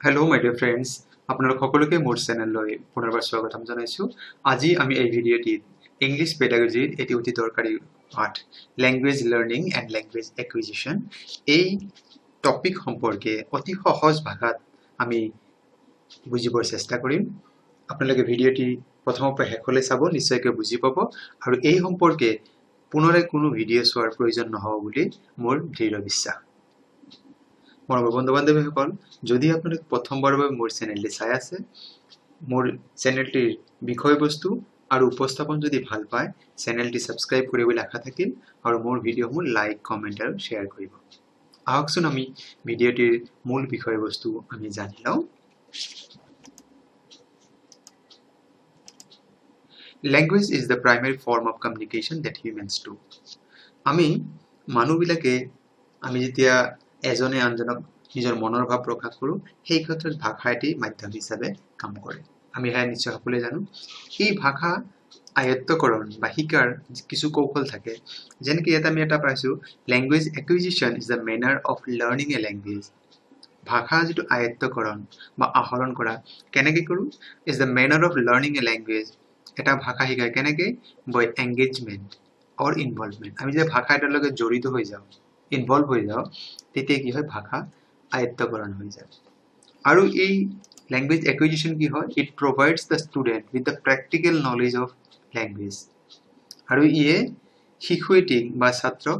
Hello my dear friends, আপোনালোক সকলোকে মোৰ চেনেললৈ পুনৰবাৰ স্বাগতম জনাইছো। আজি আমি এই ভিডিঅ'টিত ইংলিছ পেডাগজিৰ এটি অতি দৰকাৰী পাঠ language learning and language acquisition এই টপিক সম্পৰ্কে অতি সহজ ভাষাত আমি বুজিবৰ চেষ্টা কৰিম। আপোনালোকে ভিডিঅ'টি প্ৰথমৰ পৰা শেষলৈ চাব, নিশ্চয়কৈ বুজি পাব আৰু এই সম্পৰ্কে পুনৰাই কোনো ভিডিঅ' চোৱাৰ প্ৰয়োজন নহব বুলি মোৰ দৃঢ় বিশ্বাস। মৰমৰ বন্ধু-বান্ধৱীসকল, যদি আপোনালোক প্ৰথমবাৰৰ বাবে মোৰ চেনেলটি চাই আছে, মোৰ চেনেলটিৰ বিষয়বস্তু আৰু উপস্থাপন যদি ভাল পায়, চেনেলটি সাবস্ক্ৰাইব কৰিবলৈ আশা থাকিল আৰু মোৰ ভিডিঅ'সমূহ লাইক, কমেন্ট আৰু শ্বেয়াৰ কৰিব। আহকচোন আমি ভিডিঅ'টিৰ মূল বিষয়বস্তু আমি জানি লওঁ। Language is the primary form of communication that humans do. আমি মানুহবিলাকে আমি যেতিয়া এজনে আনজনক নিজৰ মনৰ ভাৱ প্ৰকাশ কৰো, সেই ক্ষেত্ৰত ভাষা এটি মাধ্যম হিচাপে কাম কৰে। আমি হ্যাঁ নিশ্চয় সকলোৱে জানো। এই ভাষা আয়ত্তকৰণ বা শিকাৰ কিছু কৌশল থাকে, যেনেকৈ ইয়াত আমি এটা পাইছো, language acquisition is the manner of learning A language. ভাষা যেটো আয়ত্তকৰণ বা আহৰণ কৰা কেনেকৈ কৰো, is the manner of learning A language. এটা ভাষা শিকায় কেনেকৈ, বাই এংগেজমেন্ট অৰ ইনভলভমেন্ট। আমি যে ভাষা এটাৰ লগত জড়িত হৈ যাওঁ, ইনভলভ হৈ যাওঁ, তেতিয়া কি হয়, ভাষা আয়ত্তকৰণ হৈ যায়। আৰু এই ল্যাঙ্গুৱেজ একুইজিশন কি হয়, it provides the student with the practical knowledge of language। আৰু ইয়ে শিশুটিক বা ছাত্ৰক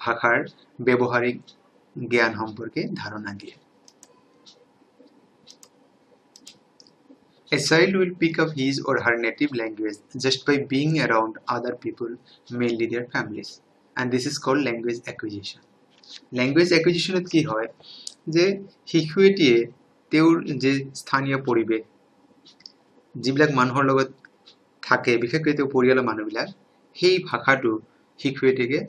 ভাষাৰ ব্যৱহাৰিক জ্ঞান সম্পৰ্কে ধাৰণা দিয়ে। A child will pick up his or her native language just by being around other people, mainly their families, and this is called language acquisition. Language acquisition কি হয়, যে শিশুটিয়ে তেওঁৰ যে স্থানীয় পৰিৱেশ, যিবিলাক মানুহৰ লগত থাকে, বিশেষকৈ তেওঁ পৰিয়ালৰ মানুহবিলাক, সেই ভাষাটো শিশুটিকে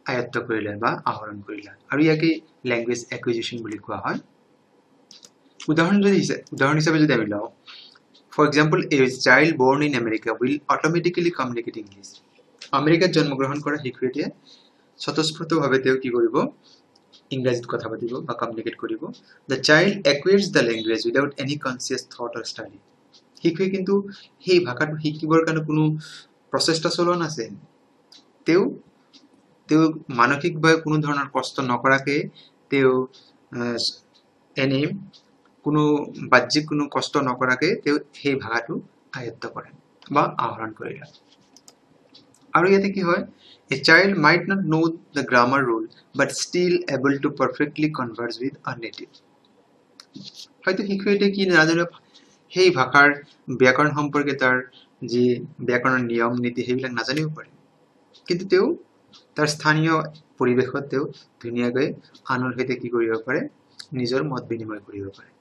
আয়ত্ত কৰিলে বা আহৰণ কৰিলে, আৰু ইয়াকে ল্যাঙ্গুৱেজ একুইজিশন বুলি কোৱা হয়। উদাহৰণ হিচাপে যদি আমি লওঁ, for example, a child born in America will automatically communicate English. আমেৰিকাত জন্মগ্ৰহণ কৰা শিশুটিয়ে স্বতঃস্ফূৰ্তভাৱে তেওঁ কি কৰিব, ইংৰাজীত কথা পাতিব বা কমিউনিকেট কৰিব। The child acquires the language without any conscious thought or study. শিশুৱে কিন্তু সেই ভাষাটো শিকিবৰ কাৰণে কোনো প্ৰচেষ্টা চলোৱা নাছিল। তেওঁ মানসিকভাৱে কোনো ধৰণৰ কষ্ট নকৰাকে তেওঁ এনে কোনো বাহ্যিক কোনো কষ্ট নকৰাকে তেওঁ সেই ভাষাটো আয়ত্ত কৰে বা আহৰণ কৰিলে। আৰু ইয়াতে কি হয়, a child might not know the grammar rule but still able to perfectly converse with a native. হয়তো শিশুটি কি নাজানে, সেই ভাষাৰ ব্যাকৰণ সম্পৰ্কে তাৰ যি ব্যাকৰণৰ নিয়ম নীতি সেইবিলাক নাজানিব পাৰে, কিন্তু তেওঁ তাৰ স্থানীয় পৰিৱেশত তেওঁ ধুনীয়াকৈ আনৰ সৈতে কি কৰিব পাৰে, নিজৰ মত বিনিময় কৰিব পাৰে।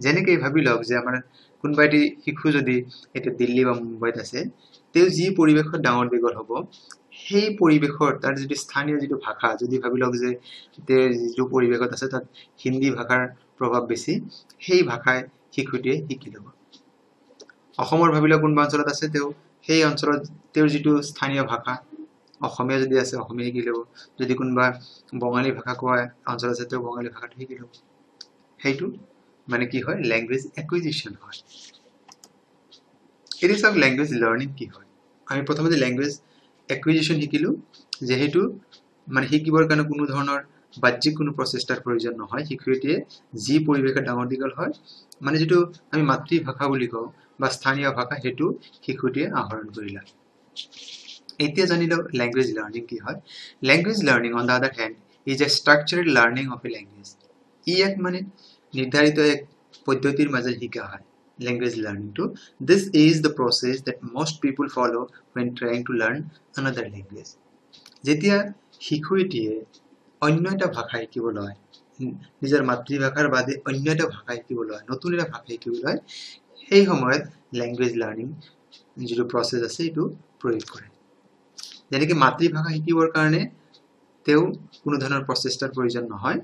যেনেকৈ ভাবি লওক যে আমাৰ কোনোবা এটি শিশু যদি এতিয়া দিল্লী বা মুম্বাইত আছে, তেওঁ যি পৰিৱেশত ডাঙৰ দীঘল হ'ব, সেই পৰিৱেশৰ তাৰ যিটো স্থানীয় যিটো ভাষা, যদি ভাবি লওক যে তেওঁৰ যিটো পৰিৱেশত আছে তাত হিন্দী ভাষাৰ প্ৰভাৱ বেছি, সেই ভাষাই শিশুটিয়ে শিকি ল'ব। অসমৰ ভাবি লওক কোনোবা অঞ্চলত আছে, তেওঁ সেই অঞ্চলত তেওঁৰ যিটো স্থানীয় ভাষা, অসমীয়া যদি আছে অসমীয়া শিকি ল'ব, যদি কোনোবা বঙালী ভাষা কোৱা অঞ্চল আছে তেওঁ বঙালী ভাষাটো শিকি ল'ব। সেইটো মানে কি হয়, ল্যাঙ্গুৱেজ একুইজিশন হয়। এটি সব ল্যাঙ্গুৱেজ লাৰ্নিং কি হয়, আমি প্ৰথমতে ল্যাঙ্গুৱেজ একুইজিশন শিকিলো, যেহেতু মানে শিকিবৰ কাৰণে কোনো ধৰণৰ বাহ্যিক কোনো প্ৰচেষ্টাৰ প্ৰয়োজন নহয়। শিশুটিয়ে যি পৰিৱেশত ডাঙৰ দীঘল হয়, মানে যিটো আমি মাতৃভাষা বুলি কওঁ বা স্থানীয় ভাষা, সেইটো শিশুটিয়ে আহৰণ কৰিলে। এতিয়া জানিলো ল্যাঙ্গুৱেজ লাৰ্নিং কি হয়। Language learning on the other hand is a structured learning of a language. ই এক মানে নিৰ্ধাৰিত এক পদ্ধতিৰ মাজত শিকা হয় ল্যাঙ্গুৱেজ লাৰ্নিংটো। This is the process that most people follow when trying to learn another language. যেতিয়া শিশুটিয়ে অন্য এটা ভাষা শিকিবলৈ হয়, নিজৰ মাতৃভাষাৰ বাদে অন্য এটা ভাষা শিকিবলৈ হয়, নতুন এটা ভাষা শিকিবলৈ হয়, সেই সময়ত ল্যাঙ্গুৱেজ লাৰ্নিং যিটো প্ৰচেছ আছে এইটো প্ৰয়োগ কৰে। যেনেকৈ মাতৃভাষা শিকিবৰ কাৰণে তেওঁ কোনো ধৰণৰ প্ৰচেষ্টাৰ প্ৰয়োজন নহয়,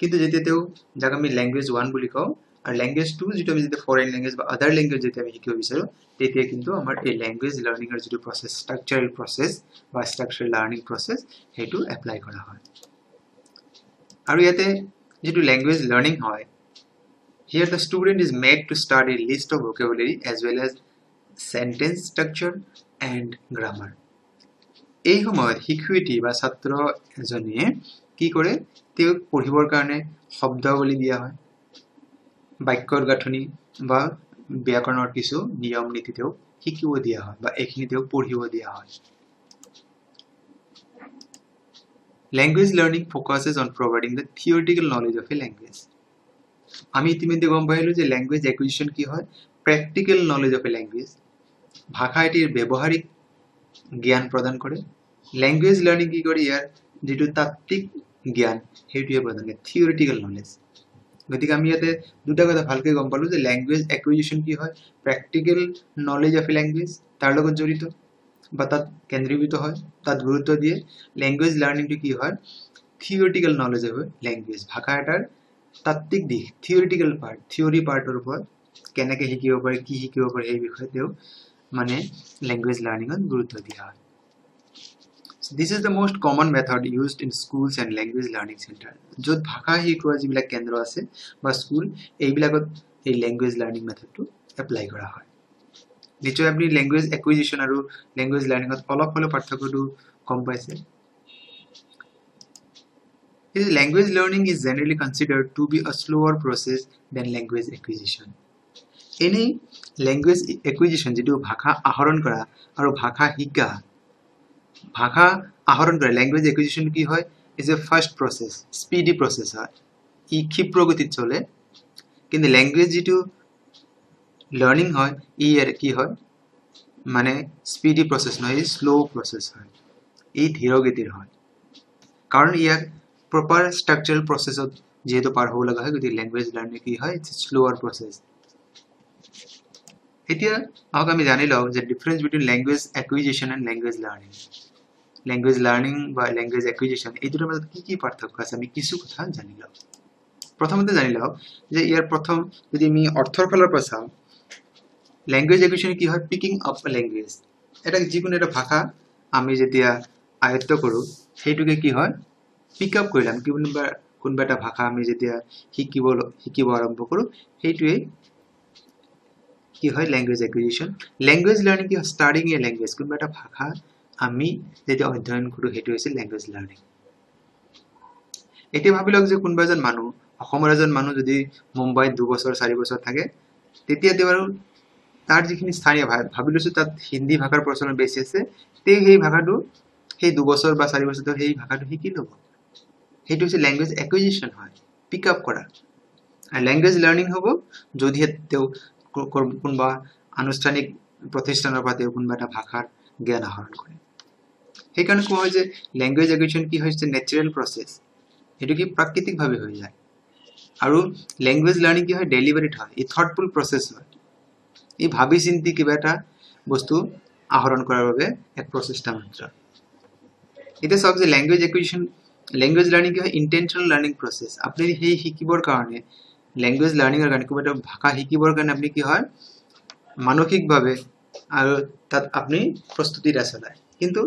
কিন্তু যেতিয়া তেওঁ যাক আমি ল্যাঙ্গুৱেজ 1 বুলি কওঁ, আৰু ল্যাঙ্গুৱেজ 2 যিটো আমি যেতিয়া ফৰেইন ল্যাঙ্গুৱেজ বা আদাৰ ল্যাঙ্গুৱেজ যেতিয়া আমি শিকিব বিচাৰো, তেতিয়া কিন্তু আমাৰ এই ল্যাঙ্গুৱেজ লাৰ্নিঙৰ যিটো প্ৰচেছ, ষ্ট্ৰাকচাৰেল প্ৰচেছ বা ষ্ট্ৰাকচাৰেল লাৰ্নিং প্ৰচেছ, সেইটো এপ্লাই কৰা হয়। আৰু ইয়াতে যিটো ল্যাঙ্গুৱেজ লাৰ্নিং হয়, Here the student is made to study a list of vocabulary as well as sentence structure and grammar. এই সময়ত শিক্ষয়িত্ৰী বা ছাত্ৰ এজনে কি কৰে তেওঁ পঢ়িবৰ কাৰণে শব্দাৱলী দিয়া হয় বাক্যৰ গাঁথনি বা ব্যাকৰণৰ কিছু নিয়ম নীতি তেওঁ শিকিব দিয়া হয় বা এইখিনি তেওঁ পঢ়িব দিয়া হয় Language learning focuses on providing the theoretical knowledge of a language. আমি ইতিমধ্যে গম পাইলো যে ল্যাঙ্গুয়েজ অ্যাকুইজিশন কি হয় practical knowledge of A language ভাষা এটির ব্যবহারিক জ্ঞান প্রদান করে ল্যাঙ্গুয়েজ লার্নিং কি করে ইয়ার যেটো তাত্ত্বিক জ্ঞান হেইটোৱে প্ৰদান কৰে থিওৰিটিক্যাল নলেজ গতিকে আমি ইয়াতে দুটা কথা ভালকে গম পালো যে ল্যাঙ্গুয়েজ অ্যাকুইজিশন কি হয় practical knowledge of A language তার লগত জড়িত বা তাত কেন্দ্ৰীভূত হয় তাত গুৰুত্ব দিয়ে ল্যাঙ্গুয়েজ লাৰ্নিংটো কি হয় থিওৰিটিক্যাল নলেজ অফ ল্যাঙ্গুয়েজ ভাষা এটাৰ তাত্ত্বিক দিশ থিওৰিটিক্যাল পাৰ্ট থিওৰি পাৰ্টৰ ওপৰত কেনেকৈ শিকিব পাৰে কি শিকিব পাৰে এই বিষয়ে তেওঁ মানে ল্যাঙ্গুয়েজ লাৰ্নিংত গুৰুত্ব দিয়া হয় So this is the most common method used in schools and language learning center. য'ত ভাষা শিকোৱা যিবিলাক কেন্দ্ৰ আছে বা স্কুল এইবিলাকত এই ল্যাঙ্গুয়েজ লাৰ্নিং মেথডটো এপ্লাই কৰা হয় নিশ্চয় আপুনি ল্যাঙ্গুয়েজ অ্যাকুইজিশন আৰু ল্যাঙ্গুয়েজ লাৰ্নিংত অলপ পাৰ্থক্যটো গম পাইছে This language learning is generally considered to be a slower process than language acquisition. Any language acquisition যেটো ভাষা আহৰণ কৰা আৰু ভাষা শিকা ভাষা আহৰণ কৰা language acquisition কি হয় is a fast process speedy process হয় ই ক্ষিপ্ৰ গতিত চলে কিন্তু language যেটো লার্নিং হয় ই এর কি হয় মানে স্পিডি process নহয় ই স্লো process হয় ই ধীৰ গতিৰ হয় কাৰণ ইয়াক proper structural process of যেহেতু পার হব লাগা হয় গতি ল্যাঙ্গুয়েজ লার্নিং কি হয় ইটস স্লোয়ার প্রসেস এতিয়া আমি জানি লও যে difference between language acquisition and language learning বা ল্যাঙ্গুয়েজ অ্যাকুইজিশন এই দুটোর মধ্যে কি পার্থক্য আছে আমি কিছু কথা জানি লও প্রথমত জানি লও যে ইয়ার প্রথম যদি আমি অৰ্থৰ ফালৰ পৰা চাও ল্যাঙ্গুয়েজ অ্যাকুইজিশন কি হয় পিকিং আপ আ ল্যাঙ্গুয়েজ এটা যিকোনো এটা ভাষা আমি যেতিয়া আয়ত্ত কৰো সেইটোকে কি হয় পিক আপ কৰিলাম কোনবা এটা ভাষা আমি যেতিয়া শিকিব আৰম্ভ কৰো সেইটোৱে কি হয় ল্যাঙ্গুয়েজ অ্যাকুইজিশন ল্যাঙ্গুয়েজ লার্নিং কি হয় স্টাডিং এ ল্যাঙ্গুয়েজ কোনবা এটা ভাষা আমি যেতিয়া অধ্যয়ন কৰো সেইটো হৈছে ল্যাঙ্গুয়েজ লাৰ্নিং এতিয়া ভাবি লওক যে কোনবা এজন মানুহ অসমৰ এজন মানুহ যদি মুম্বাইত 2 বছৰ 4 বছৰ থাকে তেতিয়া দেৱাৰো তাৰ যিখিনি স্থানীয় ভাবি লৈছো তাত হিন্দী ভাষাৰ প্ৰচলন বেছি আছে তে সেই ভাষাটো সেই 2 বছৰ বা 4 বছৰ সেই ভাষাটো শিকি লব সেইটো হৈছে ল্যাঙ্গুয়েজ অ্যাকুইজিশন হয় পিক আপ করা আর ল্যাঙ্গুয়েজ লার্নিং হ'ব যদি তেও কোনবা আনুষ্ঠানিক প্ৰতিষ্ঠানৰ পৰা তেও কোনবা এটা ভাষাৰ জ্ঞান আহৰণ কৰে সেই কাৰণে কোৱা হয় যে ল্যাঙ্গুয়েজ অ্যাকুইজিশন কি হৈছে ন্যাচাৰাল প্ৰসেস এটো কি প্ৰাকৃতিক ভাবে হৈ যায় আৰু ল্যাঙ্গুয়েজ লাৰ্নিং কি হয় ডেলিভাৰিড হয় ই থটফুল প্ৰসেস হয় ই ভাবি চিন্তি কিবা এটা বস্তু আহৰণ কৰাৰ বাবে এক প্ৰচেষ্টা মাত্ৰ এটা সব যে ল্যাঙ্গুয়েজ অ্যাকুইজিশন ল্যাঙ্গুয়েজ লাৰ্নিং কি হয় ইন্টেনশনাল লাৰ্নিং প্ৰসেস আপনি সেই শিকিবৰ কাৰণে ল্যাঙ্গুয়েজ লাৰ্নিং এৰ কাৰণে কিবা এটা ভাষা শিকিবৰ কাৰণে আপনি কি হয় মানসিকভাৱে আৰু তাত আপনি প্ৰস্তুতি ৰাখলাই কিন্তু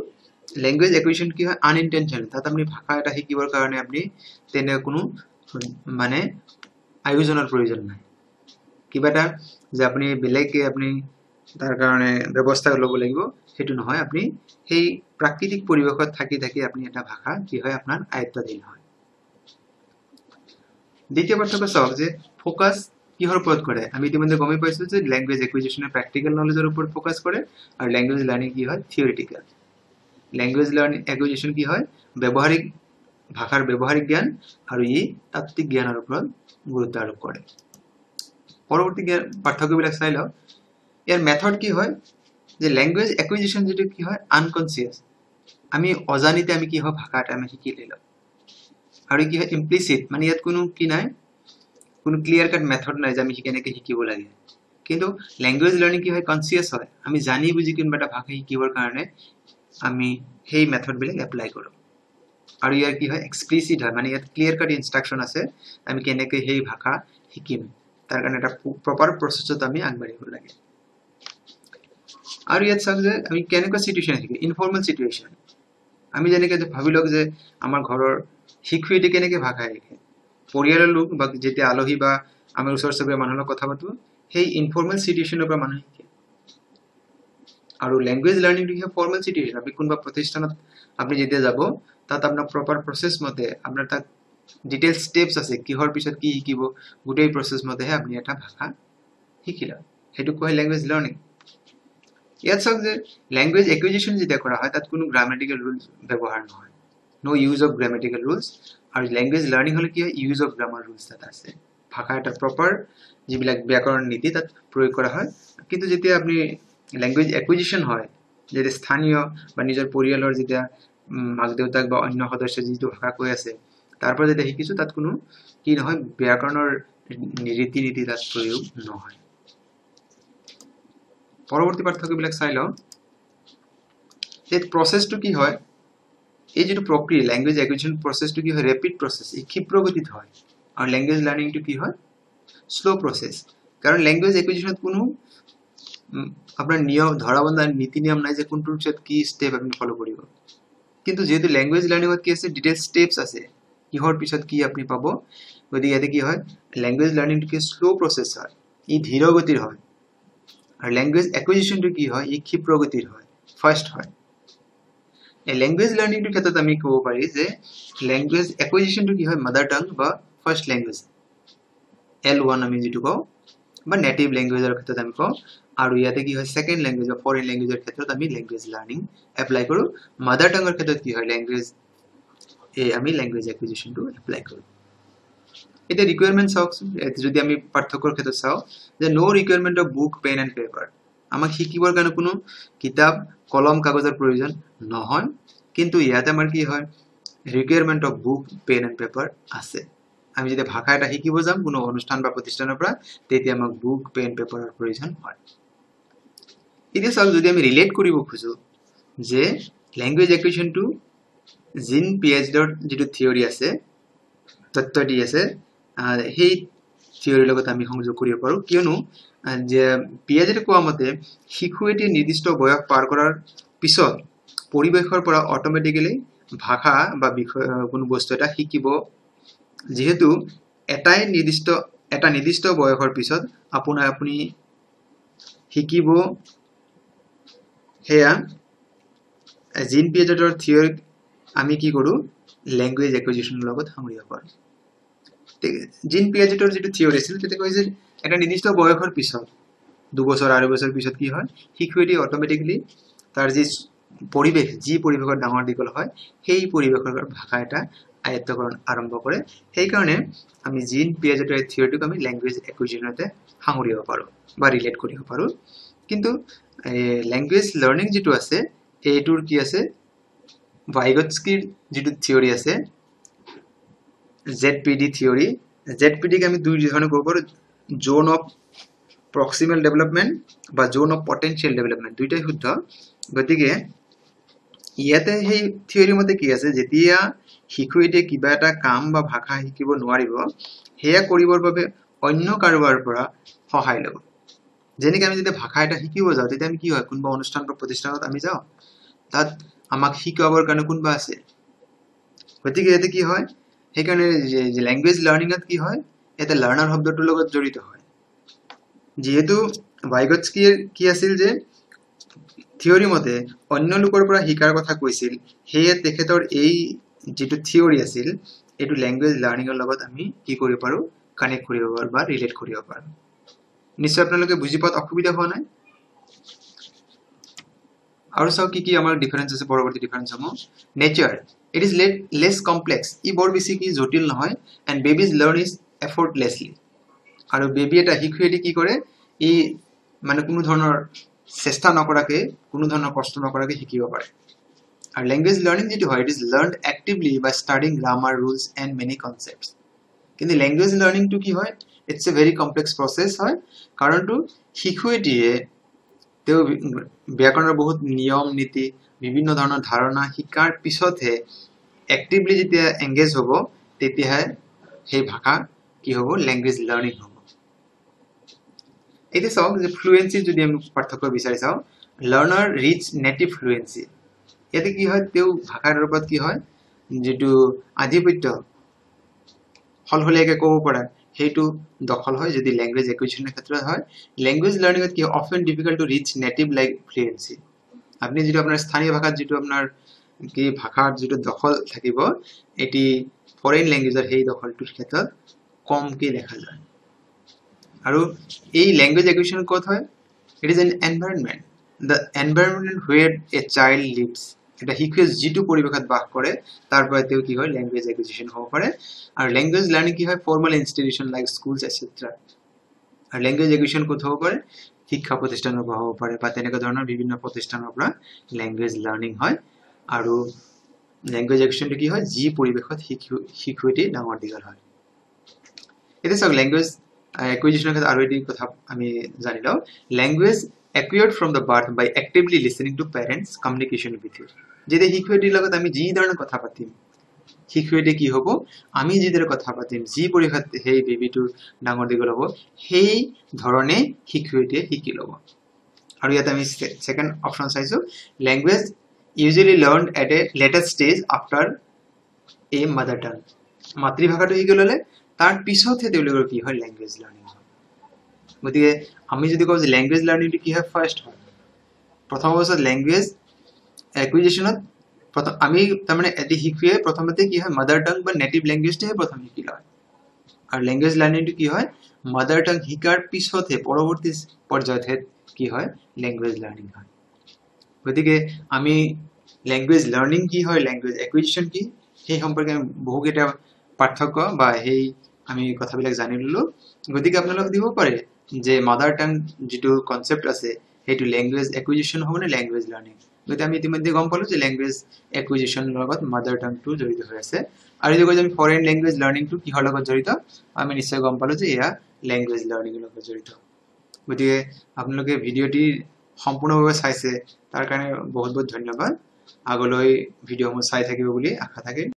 ল্যাঙ্গুয়েজ অ্যাকুইজিশন কি হয় আনইন্টেনশনাল তাত আপনি ভাষা এটা শিকিবৰ কাৰণে আপনি তেনে কোনো মানে আয়োজনৰ প্ৰয়োজন নাই কিবা এটা যে আপনি বেলেগকে আপনি তার কারণে ব্যবস্থা লব লাগিব সেটো নহয় আপনি সেই প্রাকৃতিক পরিবেশত থাকি আপনি এটা ভাষা কি হয় আপনার আয়ত্তাধীন হয় দ্বিতীয় পার্থক্য সব যে ফোকাস কিহৰ ওপৰত কৰে আমি ইতিমধ্যে গমই পাইছো যে ল্যাঙ্গুয়েজ অ্যাকুইজিশনের প্র্যাকটিক্যাল নলেজের উপর ফোকাস করে আর ল্যাঙ্গুয়েজ লার্নিং কি হয় থিওরিটিক্যাল ল্যাঙ্গুয়েজ লার্নিং অ্যাকুইজিশন কি হয় ব্যবহারিক ভাষাৰ ব্যবহারিক জ্ঞান আর ই তাত্ত্বিক জ্ঞানের উপর গুরুত্ব আরোপ করে পরবর্তী পার্থক্যবিলাক চাই লও এর মেথড কি হয় যে ল্যাঙ্গুয়েজ অ্যাকুইজিশন যেটো কি হয় আনকনসিয়াস আমি অজানিতে আমি কি হয় ভাষাটা আমি শিকি লইলাম আর কি হয় ইমপ্লিসিট মানে ইয়াত কোনো কি নাই কোনো ক্লিয়ার কাট মেথড নাই যে আমি কেনেকৈ শিকিব লাগে কিন্তু ল্যাঙ্গুয়েজ লার্নিং কি হয় কনসিয়াস হয় আমি জানি বুজি কোনবা এটা ভাষা শিকিবৰ কাৰণে আমি সেই মেথড বিলাক এপ্লাই কৰো আৰু ইয়াৰ কি হয় এক্সপ্লিসিট হয় মানে ইয়াত ক্লিয়াৰ কাট ইনস্ট্ৰাকশন আছে আমি কেনেকৈ সেই ভাষা শিকিম তাৰ কাৰণে এটা প্ৰপাৰ প্ৰসেসত আমি আগবাঢ়িব লাগে আৰু ইয়াত চাওক যে আমি কেনেকৈ সিচুৱেচন শিকিম ইনফৰ্মেল সিচুৱেচন আমি যেনেকৈ ভাবি লওক যে আমাৰ ঘৰৰ শিক্ষয়িত্ৰী কেনেকৈ ভাষা শিকে পৰিয়ালৰ লোক বা যেতিয়া আলহী বা আমি ওচৰ চুবুৰীয়া মানুহৰ লগত কথা পাতো সেই ইনফৰ্মেল সিচুৱেচনৰ পৰা মানুহ শিকে আৰু ল্যাঙ্গুৱেজ লাৰ্নিং টো ফৰ্মেল সিচুৱেচন আপনি কোনবা প্ৰতিষ্ঠানত আপনি যেতিয়া যাব তাত আপোনাৰ প্ৰপাৰ প্ৰসেস মতে আপোনাৰ তাত ডিটেইল স্টেপস আছে কিহৰ পিছত কি শিকিব গোটেই প্ৰসেস মতেহে আপনি এটা ভাষা শিকিলা হেতু কয় ল্যাঙ্গুৱেজ লাৰ্নিং ইয়াত চাওক যে ল্যাঙ্গুৱেজ একুইজিশন যেতিয়া কৰা হয় তাত কোনো গ্ৰামাটিক্যাল ৰুলস ব্যৱহাৰ নহয় নো ইউজ অফ গ্ৰামাটিক্যাল ৰুলস আৰু ল্যাঙ্গুৱেজ লাৰ্নিং হলে কি হয় ইউজ অফ গ্ৰামাৰ ৰুলস তাত আছে ভাষা এটা প্ৰপাৰ যিবিলাক ব্যাকৰণ নীতি তাত প্ৰয়োগ কৰা হয় কিন্তু যেতিয়া আপনি ল্যাঙ্গুৱেজ একুইজিশন হয় যেটা স্থানীয় বা নিজৰ পৰিয়ালৰ যেতিয়া মাক দেউতাক বা অন্য সদস্য যিটো ভাষা কৈ আছে তারপর যেতিয়া শিকিছো তাত কোনো কি নহয় ব্যাকৰণৰ ৰীতি নীতি তাত প্ৰয়োগ নহয় পৰৱৰ্তী পাঠ্যবিলাক চাই লওঁ এই প্ৰসেসটো কি হয় এই যেটো প্ৰক্ৰিয়া ল্যাঙ্গুৱেজ একুইজিশন প্ৰসেসটো কি হয় ৰেপিড প্ৰসেস এই ক্ষিপ্ৰ গতিত হয় আৰু ল্যাঙ্গুৱেজ লাৰ্নিংটো কি হয় স্লো প্ৰসেস কাৰণ ল্যাঙ্গুৱেজ একুইজিশনত কোনো আপনাৰ নিয়ম ধৰাবন্ধা নীতি নিয়ম নাই যে কোনটোৰ পিছত কি স্টেপ আপনি ফলো কৰিব কিন্তু যেহেতু ল্যাঙ্গুৱেজ লাৰ্নিংত কি আছে ডিটেইল স্টেপস আছে কিহৰ পিছত কি আপনি পাবো গতি ইয়াতে কি হয় ল্যাঙ্গুৱেজ লাৰ্নিংটো কি স্লো প্ৰসেস হয় ই ধীৰ গতিৰ হয় আৰু ল্যাঙ্গুৱেজ একুইজিশনটো কি হয় ই ক্ষিপ্ৰ গতিৰ হয় ফাষ্ট হয় এই ল্যাঙ্গুৱেজ লাৰ্নিংটো ক্ষেত্ৰত আমি ক'ব পাৰি যে ল্যাঙ্গুৱেজ একুইজিশনটো কি হয় মাদাৰ টাং বা ফাৰ্স্ট ল্যাঙ্গুৱেজ L1 আমি যেটো কও বা নেটিভ ল্যাঙ্গুৱেজৰ ক্ষেত্ৰত আমি কও আৰু ইয়াতে কি হয় সেকেন্ড ল্যাঙ্গুৱেজ বা ফৰেন ল্যাঙ্গুৱেজৰ ক্ষেত্ৰত আমি ল্যাঙ্গুৱেজ লাৰ্নিং এপ্লাই কৰো মাদাৰ টাংৰ ক্ষেত্ৰত কি হয় ল্যাঙ্গুৱেজ আমি ল্যাঙ্গুৱেজ একুইজিশনটো এপ্লাই কৰো এটা ৰিকোয়াৰমেন্ট চাওক যদি আমি পাঠ্যক্ৰমৰ ক্ষেত্ৰত চাও যে no requirement of book pen and paper আমাক শিকিবৰ কাৰণে কোনো কিতাপ কলম কাগজৰ প্ৰয়োজন নহয় কিন্তু ইয়াতে আমাৰ কি হয় requirement of book pen and paper আছে আমি যদি ভাষা এটা শিকিব যাম কোনো অনুষ্ঠান বা প্ৰতিষ্ঠানৰ পৰা তেতিয়া আমাক বুক পেন পেপাৰৰ প্ৰয়োজন হয় এতিয়া চাওক যদি আমি ৰিলেট কৰিব খুজো যে ল্যাঙ্গুৱেজ একুইজিশনটো জিন পিয়াজেৰ যেটো থিওৰি আছে তত্ত্ব দি আছে সেই থিওৰিৰ লগত আমি সংযোগ কৰিব পাৰো কিয়নো যে পিয়াজেৰ কোৱা মতে শিশু এটি নিৰ্দিষ্ট বয়স পাৰ কৰাৰ পিছত পৰিবেশৰ পৰা অটোমেটিক্যালি ভাষা বা বিষয় কোনো বস্তু এটা শিকিব যেহেতু এটা নিৰ্দিষ্ট বয়সৰ পিছত আপুনি শিকিব হেয়া জিন পিয়াজেৰ থিওৰি আমি কি কৰো ল্যাঙ্গুৱেজ একুইজিশনৰ লগত সামৰিব পাৰো জিন পিয়াজেৰ যেটো থিওৰি আছিল তেতে কয় যে এটা নিৰ্দিষ্ট বয়সৰ পিছত 2 বছৰ 8 বছৰ পিছত কি হয় শিশু এটি অটোমেটিক্যালি তাৰ যি পৰিবেশৰ ডাঙৰ দিকল হয় সেই পৰিবেশৰ ভাষা এটা আয়ত্তকৰণ আৰম্ভ কৰে সেই কাৰণে আমি জিন পিয়াজেৰ থিওৰিটোক আমি ল্যাঙ্গুৱেজ একুইজিশনতে সামৰিব পাৰো বা ৰিলেট কৰিব পাৰো কিন্তু ল্যাঙ্গুৱেজ লাৰ্নিং যেটো আছে এইটোৰ কি আছে ভাইগটস্কিৰ যেটো থিওৰি আছে ZPD থিওৰি ZPD ক আমি দুই ধৰণে ক'ব পাৰো জোন অফ প্ৰক্সিমাল ডেভেলপমেন্ট বা জোন অফ পটেনশিয়াল ডেভেলপমেন্ট দুইটাই শুদ্ধ গতিকে ইয়াতে সেই থিওৰি মতে কি আছে যেতিয়া শিশু এটিয়ে কিবা এটা কাম বা ভাষা শিকিব নোৱাৰিব হেয়া কৰিবৰ বাবে অন্য কাৰোবাৰ পৰা সহায় লব যেনেকৈ আমি যেতিয়া ভাষা এটা শিকিব যাওঁ তেতিয়া আমি কি হয় কোনবা অনুষ্ঠান বা প্ৰতিষ্ঠানত আমি যাওঁ তাত আমাক শিকাবৰ কাৰণে কোনবা আছে গতিকে ইয়াতে কি হয় সেই কাৰণে যে ল্যাঙ্গুৱেজ লাৰ্নিংত কি হয় এটা লাৰ্নাৰ শব্দটোৰ লগত জড়িত হয় যেহেতু ভাইগটস্কিৰ কি আছিল যে থিওৰি মতে অন্য লোকৰ পৰা শিকাৰ কথা কৈছিল হেয়া তেখেতৰ এই যেটো থিওৰি আছিল এটো ল্যাঙ্গুৱেজ লাৰ্নিংৰ লগত আমি কি কৰিব পাৰো কানেক্ট কৰিব পাৰো বা ৰিলেট কৰিব পাৰো নিশ্চয় আপোনালোকে বুজি পাত অসুবিধা হোৱা নাই আৰু চাও কি আমাৰ ডিফাৰেন্স আছে পৰৱৰ্তী ডিফাৰেন্স হম nature it is less complex ই বৰ বেছি কি জটিল নহয় and babies learn is effortlessly আৰু বেবি এটা শিশু এটি কি কৰে ই মানে কোনো ধৰণৰ চেষ্টা নকৰাকে কোনো ধৰণৰ কষ্ট নকৰাকে শিকিব পাৰে আৰু ল্যাঙ্গুৱেজ লাৰ্নিং যেটো হয় it is learned actively by studying grammar rules and many concepts কিন্তু ল্যাঙ্গুৱেজ লাৰ্নিং টু কি হয় it's a very complex process হয় কাৰণটো শিশু এটিয়ে তেও ব্যাকৰণৰ বহুত নিয়ম নীতি বিভিন্ন ধৰণৰ ধাৰণা শিকাৰ পিছতহে অ্যাক্টিভলি যেতিয়া এংগেজ হ'ব তেতিয়াহে সেই ভাষা কি হ'ব ল্যাঙ্গুৱেজ লাৰ্নিং হ'ব এটা চাওক যে ফ্লুয়েন্সি যদি আমি পাৰ্থক্য বিচাৰি চাও লাৰ্নাৰ ৰিচ নেটিভ ফ্লুয়েন্সি ইয়াতে কি হয় তেও ভাষাৰ ওপৰত কি হয় যেটো আধিপত্য হলহলীয়াকে ক'ব পৰা সেইটো দখল হয় যদি ল্যাঙ্গুৱেজ একুইজিশনৰ ক্ষেত্ৰত হয় ল্যাঙ্গুৱেজ লাৰ্নিংত কি often difficult to reach native like fluency আপনি যেটো আপনাৰ স্থানীয় ভাষাত যেটো আপনাৰ কি ভাষাৰ যেটো দখল থাকিব এটি ফৰেন ল্যাঙ্গুৱেজৰ সেই দখলটোৰ ক্ষেত্ৰত কমকে দেখা যায় আৰু এই ল্যাঙ্গুৱেজ একুইজিশন ক'ত হয় it is an environment the environment where a child lives এটা শিশুৱে যেটো পৰিবেশত বাস কৰে তাৰ পৰা তেও কি হয় ল্যাঙ্গুৱেজ একুইজিশন হ'ব পাৰে আৰু ল্যাঙ্গুৱেজ লাৰ্নিং কি হয় ফৰ্মাল ইনষ্টিটিউশন লাইক স্কুলস এটসেট্ৰা আৰু ল্যাঙ্গুৱেজ একুইজিশন ক'ত হ'ব পাৰে শিক্ষা প্ৰতিষ্ঠানৰ পৰা হ'ব পাৰে বা তেনেকুৱা ধৰণৰ বিভিন্ন প্ৰতিষ্ঠানৰ পৰা ল্যাঙ্গুৱেজ লাৰ্নিং হয় আৰু ল্যাঙ্গুৱেজ একুইজিশনটো কি হয় যি পৰিবেশত শিশুটি ডাঙৰ দীঘল হয় এটা সব ল্যাঙ্গুৱেজ একুইজিশনৰ ক্ষেত্ৰত আৰু এটি কথা আমি জানি লওঁ language acquired from the birth by actively listening to parents communication with you যেতে শিশুটিৰ লগত আমি যি ধৰণৰ কথা পাতিম শিশুটি কি হ'ব আমি যি ধৰণৰ কথা পাতিম যি পৰিবেশত সেই বেবিটো ডাঙৰ দীঘল হ'ব সেই ধৰণে শিশুটিয়ে শিকি ল'ব আৰু ইয়াত আমি সেকেন্ড অপচন চাইছো language usually learned at a later stage after a mother tongue মাতৃভাষাটো শিকি ল'লে তাৰ পিছতহে তেওঁলোকৰ কি হয় ল্যাঙ্গুৱেজ লাৰ্নিং গতিকে আমি যদি কওঁ যে ল্যাঙ্গুৱেজ লাৰ্নিংটো কি হয় ফাৰ্স্ট হয় প্ৰথম অৱস্থাত ল্যাঙ্গুৱেজ একুইজিশনত প্ৰথম আমি তাৰমানে এটি শিশুৱে প্ৰথমতে কি হয় মাদাৰ টাং বা নেটিভ ল্যাঙ্গুৱেজটোহে প্ৰথম শিকি লয় আৰু ল্যাঙ্গুৱেজ লাৰ্নিংটো কি হয় মাদাৰ টাং শিকাৰ পিছতহে পৰৱৰ্তী পৰ্যায়ত কি হয় ল্যাঙ্গুৱেজ লাৰ্নিং হয় গতিকে আমি ল্যাঙ্গুৱেজ লাৰ্নিং কি হয় ল্যাঙ্গুৱেজ একুইজিশন কি সেই সম্পৰ্কে বহুকেইটা পাৰ্থক্য বা সেই আমি কথাবিলাক জানি ললো গতিকে আপোনালোক দিব পাৰে যে মাদাৰ টাং যেটো কনসেপ্ট আছে হেতু ল্যাঙ্গুৱেজ একুইজিশন হ'ব নে ল্যাঙ্গুৱেজ লাৰ্নিং গতিকে আমি ইতিমধ্যে গম পালো যে ল্যাঙ্গুৱেজ একুইজিশন লগত মাদাৰ টাং টু জড়িত হৈ আছে আৰু যদি আমি ফৰেন ল্যাঙ্গুৱেজ লাৰ্নিং টু কিহৰ লগত জড়িত আমি নিশ্চয় গম পালো যে এয়া ল্যাঙ্গুৱেজ লাৰ্নিং লগত জড়িত গতিকে আপোনালোকে ভিডিওটি সম্পূৰ্ণভাৱে চাইছে তাৰ কাৰণে বহুত বহুত ধন্যবাদ আগলৈ ভিডিওসমূহ চাই থাকিব বুলি আশা থাকিল